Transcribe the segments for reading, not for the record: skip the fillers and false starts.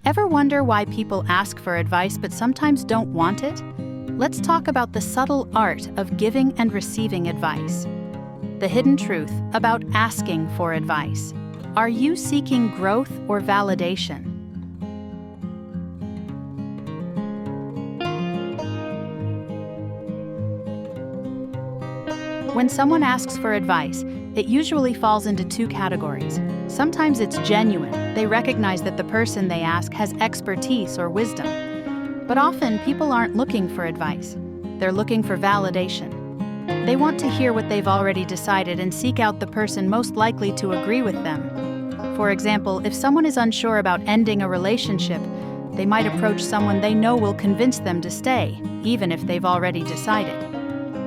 Ever wonder why people ask for advice but sometimes don't want it? Let's talk about the subtle art of giving and receiving advice. The hidden truth about asking for advice. Are you seeking growth or validation? When someone asks for advice, it usually falls into two categories. Sometimes it's genuine. They recognize that the person they ask has expertise or wisdom. But often, people aren't looking for advice. They're looking for validation. They want to hear what they've already decided and seek out the person most likely to agree with them. For example, if someone is unsure about ending a relationship, they might approach someone they know will convince them to stay, even if they've already decided.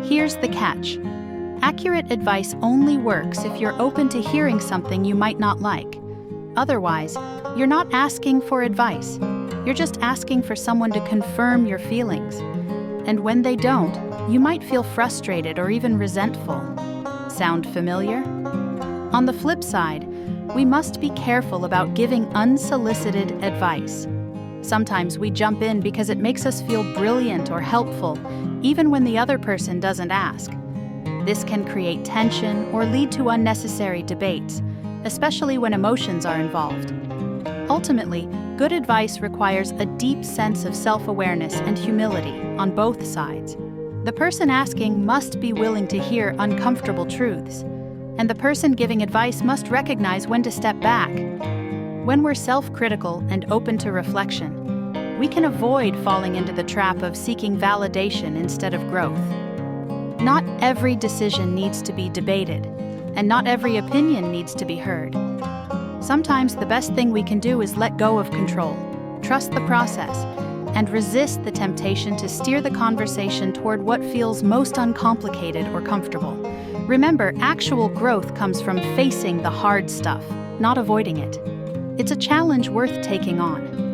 Here's the catch. Accurate advice only works if you're open to hearing something you might not like. Otherwise, you're not asking for advice. You're just asking for someone to confirm your feelings. And when they don't, you might feel frustrated or even resentful. Sound familiar? On the flip side, we must be careful about giving unsolicited advice. Sometimes we jump in because it makes us feel brilliant or helpful, even when the other person doesn't ask. This can create tension or lead to unnecessary debates, especially when emotions are involved. Ultimately, good advice requires a deep sense of self-awareness and humility on both sides. The person asking must be willing to hear uncomfortable truths, and the person giving advice must recognize when to step back. When we're self-critical and open to reflection, we can avoid falling into the trap of seeking validation instead of growth. Not every decision needs to be debated, and not every opinion needs to be heard. Sometimes the best thing we can do is let go of control, trust the process, and resist the temptation to steer the conversation toward what feels most uncomplicated or comfortable. Remember, actual growth comes from facing the hard stuff, not avoiding it. It's a challenge worth taking on.